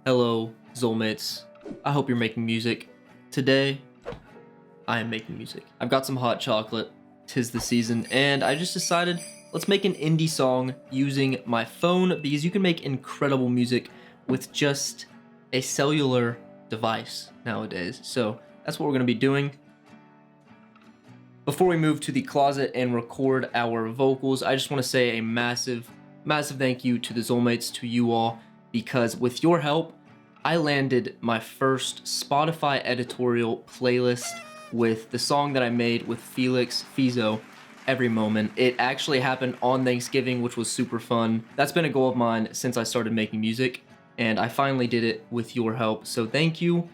Hello, xolemates. I hope you're making music. Today, I am making music. I've got some hot chocolate, 'tis the season, and I just decided let's make an indie song using my phone because you can make incredible music with just a cellular device nowadays. So that's what we're gonna be doing. Before we move to the closet and record our vocals, I just wanna say a massive thank you to the xolemates, to you all, because with your help, I landed my first Spotify editorial playlist with the song that I made with Felix Fizo, Every Moment. It actually happened on Thanksgiving, which was super fun. That's been a goal of mine since I started making music, and I finally did it with your help, so thank you.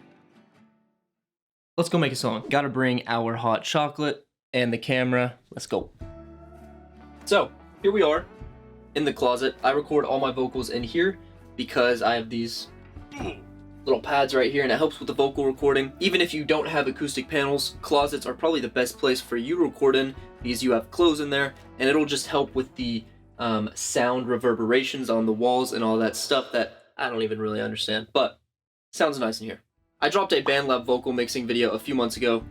Let's go make a song. Gotta bring our hot chocolate and the camera. Let's go. So, here we are in the closet. I record all my vocals in here because I have these little pads right here and it helps with the vocal recording. Even if you don't have acoustic panels, closets are probably the best place for you to record in because you have clothes in there and it'll just help with the sound reverberations on the walls and all that stuff that I don't even really understand, but sounds nice in here. I dropped a BandLab vocal mixing video a few months ago,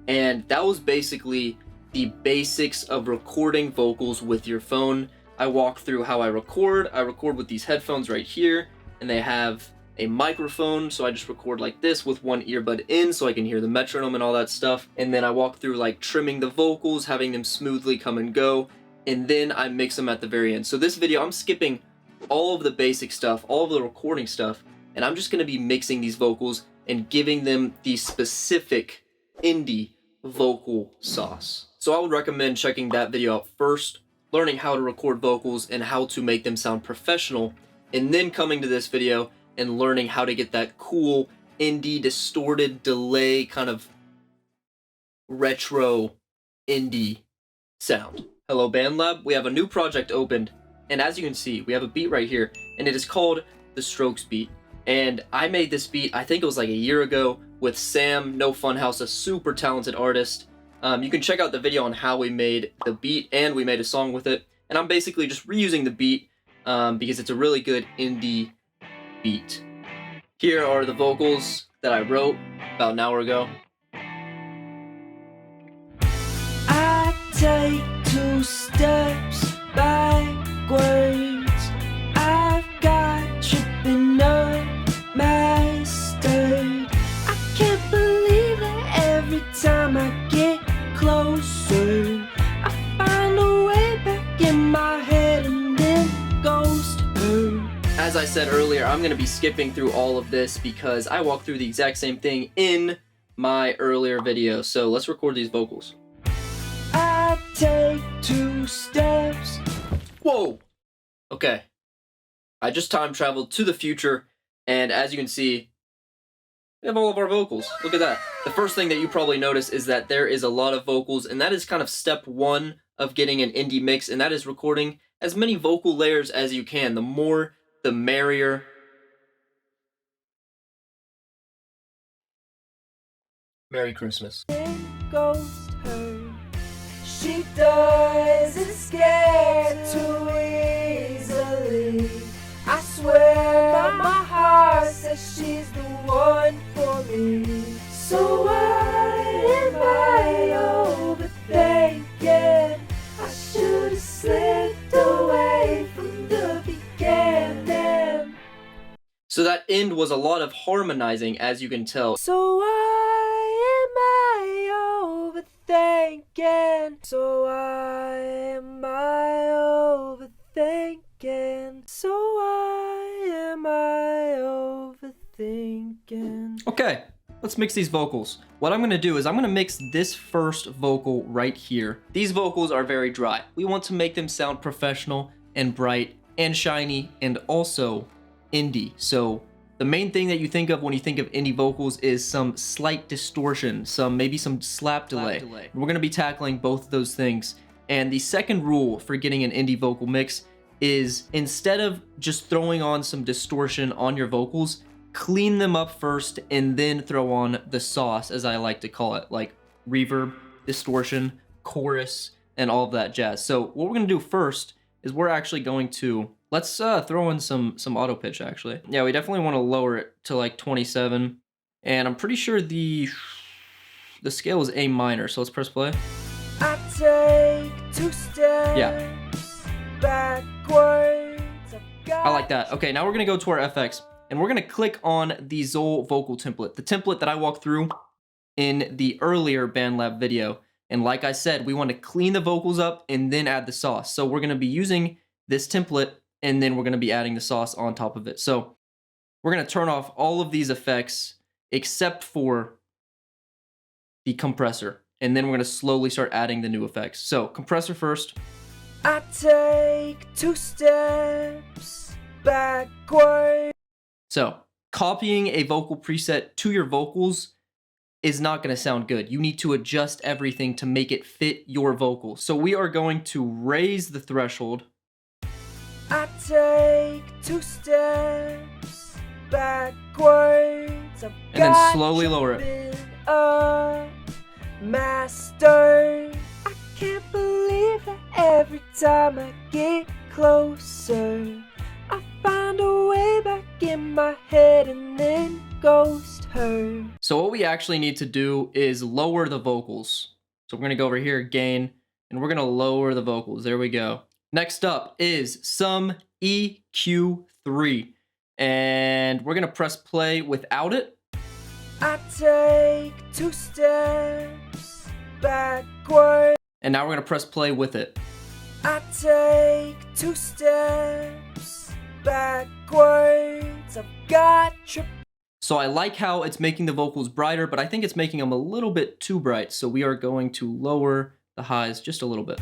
and that was basically the basics of recording vocals with your phone. I walk through how I record. I record with these headphones right here, and they have a microphone, so I just record like this with one earbud in so I can hear the metronome and all that stuff. And then I walk through like trimming the vocals, having them smoothly come and go, and then I mix them at the very end. So this video, I'm skipping all of the basic stuff, all of the recording stuff, and I'm just gonna be mixing these vocals and giving them the specific indie vocal sauce. So I would recommend checking that video out first, learning how to record vocals and how to make them sound professional, and then coming to this video and learning how to get that cool indie distorted delay kind of retro indie sound. Hello BandLab, we have a new project opened, and as you can see, we have a beat right here, and it is called the Strokes beat. And I made this beat, I think it was like a year ago, with Sam No Funhouse, a super talented artist. You can check out the video on how we made the beat, and we made a song with it. And I'm basically just reusing the beat because it's a really good indie beat. Here are the vocals that I wrote about an hour ago. I take 2 steps backwards. I've got tripping up my state. I can't believe that every time I get closer, I find a way back in my head and then goes to her. As I said earlier, I'm going to be skipping through all of this because I walked through the exact same thing in my earlier video. So let's record these vocals. I take 2 steps. Whoa! Okay. I just time traveled to the future, and as you can see, we have all of our vocals. Look at that. The first thing that you probably notice is that there is a lot of vocals, and that is kind of step 1 of getting an indie mix, and that is recording as many vocal layers as you can. The more, the merrier. Merry Christmas. Then goes to her. She doesn't scare too easily. I swear my heart says she's the one for me. So why am I overthinking? I should have slipped away from the beginning. So that end was a lot of harmonizing, as you can tell. So why am I overthinking? So why am I overthinking? So why am I overthinking? Okay, let's mix these vocals. What I'm gonna do is I'm gonna mix this first vocal right here. These vocals are very dry. We want to make them sound professional and bright and shiny and also indie. So the main thing that you think of when you think of indie vocals is some slight distortion, maybe some slap delay. We're gonna be tackling both of those things. And the second rule for getting an indie vocal mix is instead of just throwing on some distortion on your vocals, clean them up first and then throw on the sauce, as I like to call it, like reverb, distortion, chorus, and all of that jazz. So what we're gonna do first is we're actually going to Let's throw in some auto pitch actually. Yeah, we definitely want to lower it to like 27. And I'm pretty sure the scale is A minor, so let's press play. I take 2 steps backwards. I like that. Okay, now we're gonna go to our FX and we're gonna click on the xole vocal template, the template that I walked through in the earlier BandLab video. And like I said, we want to clean the vocals up and then add the sauce. So we're gonna be using this template and then we're gonna be adding the sauce on top of it. So we're gonna turn off all of these effects except for the compressor. And then we're gonna slowly start adding the new effects. So compressor first. I take 2 steps backward. So copying a vocal preset to your vocals is not going to sound good. You need to adjust everything to make it fit your vocal. So we are going to raise the threshold. I take 2 steps backwards. And then slowly lower it. Master, I can't believe that every time I get closer, I find a way back in my head and then ghost her. So what we actually need to do is lower the vocals. So we're gonna go over here, gain, and we're gonna lower the vocals. There we go. Next up is some EQ3. And we're gonna press play without it. I take 2 steps backward. And now we're gonna press play with it. I take 2 steps backwards. I've got your... So I like how it's making the vocals brighter, but I think it's making them a little bit too bright. So we are going to lower the highs just a little bit.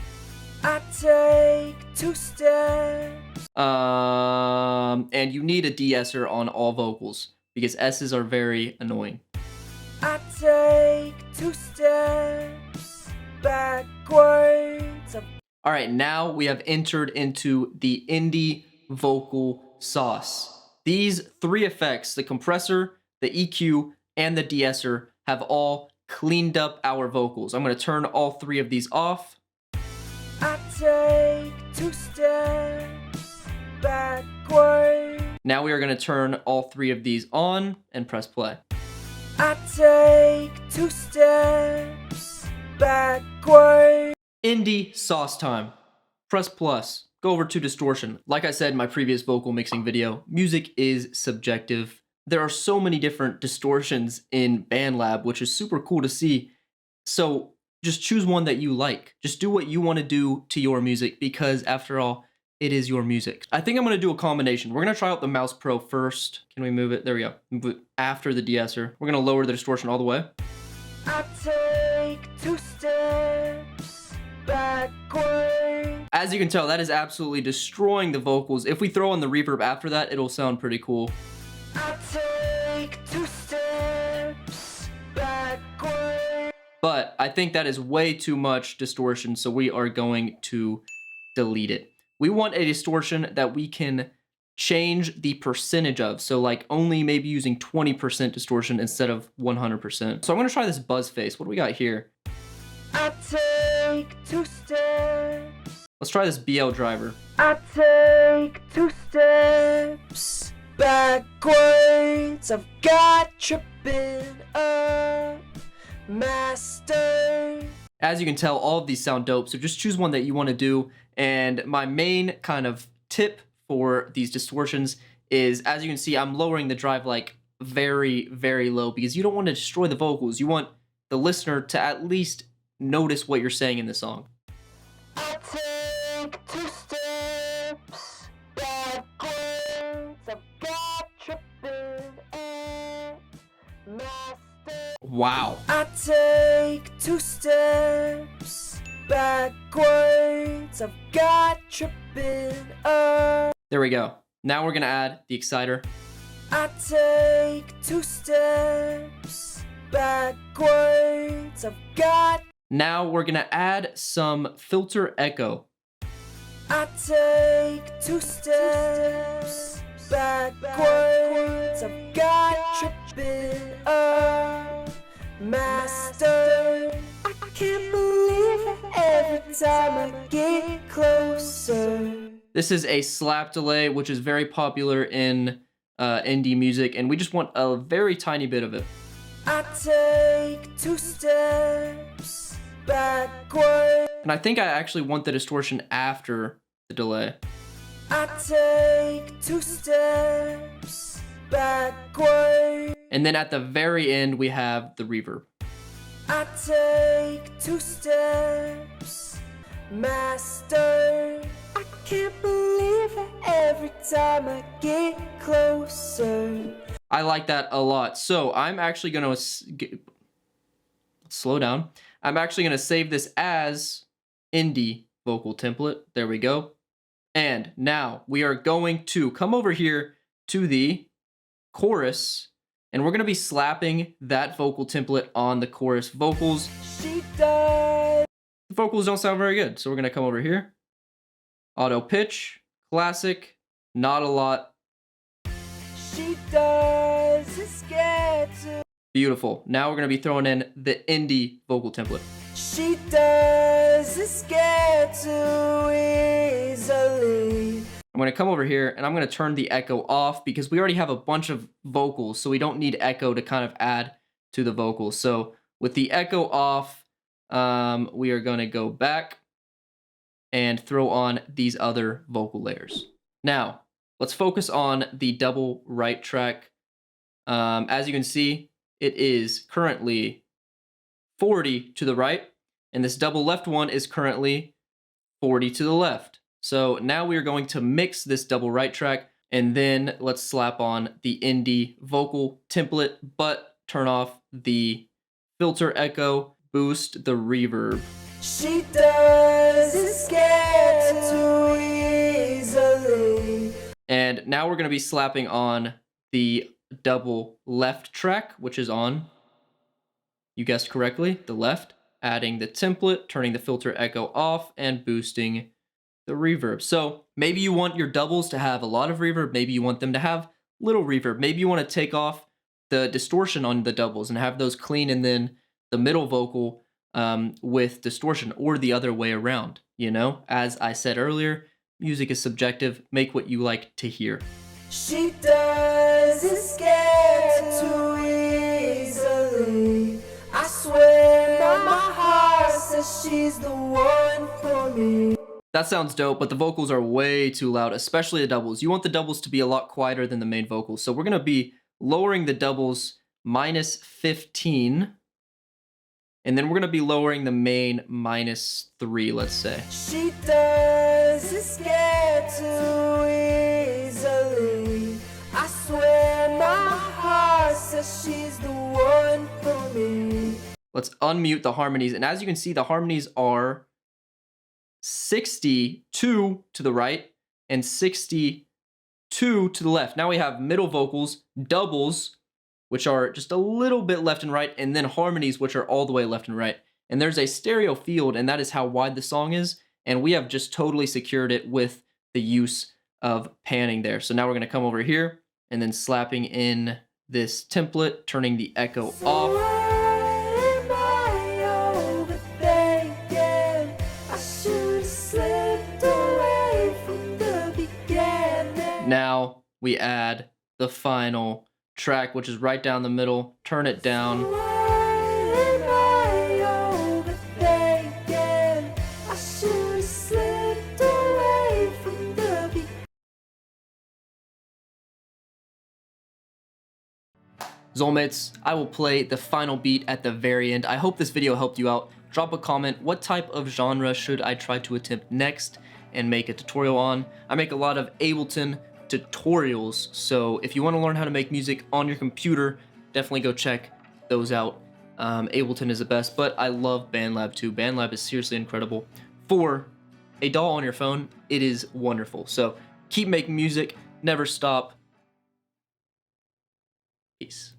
I take 2 steps. And you need a de-esser on all vocals because S's are very annoying. I take 2 steps backwards. All right, now we have entered into the indie vocal sauce. These 3 effects, the compressor, the EQ, and the de-esser, have all cleaned up our vocals. I'm gonna turn all 3 of these off. I take 2 steps backwards. Now we are gonna turn all 3 of these on and press play. I take 2 steps backwards. Indie sauce time. Press plus. Go over to distortion. Like I said in my previous vocal mixing video, music is subjective. There are so many different distortions in BandLab, which is super cool to see. So just choose one that you like. Just do what you want to do to your music because after all, it is your music. I think I'm going to do a combination. We're going to try out the Mouse Pro first. Can we move it? There we go. Move it after the de-esser. We're going to lower the distortion all the way. I take 2 steps backward. As you can tell, that is absolutely destroying the vocals. If we throw on the reverb after that, it'll sound pretty cool. I take 2 steps backward. But I think that is way too much distortion, so we are going to delete it. We want a distortion that we can change the percentage of. So like only maybe using 20% distortion instead of 100%. So I'm gonna try this buzz face. What do we got here? I take 2 steps. Let's try this BL driver. I take 2 steps backwards. I've got tripping up, master. As you can tell, all of these sound dope, so just choose one that you want to do. And my main kind of tip for these distortions is, as you can see, I'm lowering the drive like very, very low because you don't want to destroy the vocals. You want the listener to at least notice what you're saying in the song. I take 2 steps backwards. I've got tripping up, master. Wow. I take 2 steps backwards. I've got tripping up. There we go. Now we're gonna add the exciter. I take 2 steps backwards. I've got. Now we're gonna add some filter echo. I take 2 steps backwards. I've got tripping up, master. I can't believe it every time I get closer. This is a slap delay, which is very popular in indie music, and we just want a very tiny bit of it. I take 2 steps backward. And I think I actually want the distortion after the delay. I take 2 steps backward. And then at the very end, we have the reverb. I take 2 steps, master. I can't believe it every time I get closer. I like that a lot. So I'm actually gonna slow down. I'm actually gonna save this as indie vocal template. There we go. And now we are going to come over here to the chorus, and we're gonna be slapping that vocal template on the chorus vocals. She does. The vocals don't sound very good, so we're gonna come over here. Auto pitch, classic, not a lot. She does. It's scared to. Beautiful. Now we're gonna be throwing in the indie vocal template. She does. It's scared too easily. I'm gonna come over here and I'm gonna turn the echo off because we already have a bunch of vocals, so we don't need echo to kind of add to the vocals. So with the echo off, we are gonna go back and throw on these other vocal layers. Now, let's focus on the double right track. As you can see, it is currently 40 to the right, and this double left one is currently 40 to the left. So now we are going to mix this double right track, and then let's slap on the indie vocal template, but turn off the filter echo, boost the reverb. She does. It's scared too easily. And now we're going to be slapping on the double left track, which is on, you guessed correctly, the left, adding the template, turning the filter echo off, and boosting the reverb. So maybe you want your doubles to have a lot of reverb, maybe you want them to have little reverb, maybe you want to take off the distortion on the doubles and have those clean, and then the middle vocal with distortion, or the other way around. You know, as I said earlier, music is subjective. Make what you like to hear. She does. It's scared too easily. I swear my heart says she's the one for me. That sounds dope, but the vocals are way too loud, especially the doubles. You want the doubles to be a lot quieter than the main vocals. So we're going to be lowering the doubles -15, and then we're going to be lowering the main -3, let's say. She does. It's scared too easily. I swear my heart says she's the one for me. Let's unmute the harmonies, and as you can see, the harmonies are 62 to the right and 62 to the left. Now we have middle vocals, doubles, which are just a little bit left and right, and then harmonies, which are all the way left and right. And there's a stereo field, and that is how wide the song is, and we have just totally secured it with the use of panning there. So now we're going to come over here and then slapping in this template, turning the echo off. Now we add the final track, which is right down the middle. Turn it down. Xolemates, I will play the final beat at the very end. I hope this video helped you out. Drop a comment. What type of genre should I try to attempt next and make a tutorial on? I make a lot of Ableton tutorials, so if you want to learn how to make music on your computer, definitely go check those out. Ableton is the best, but I love BandLab too. BandLab is seriously incredible. For a DAW on your phone, it is wonderful. So keep making music, never stop. Peace.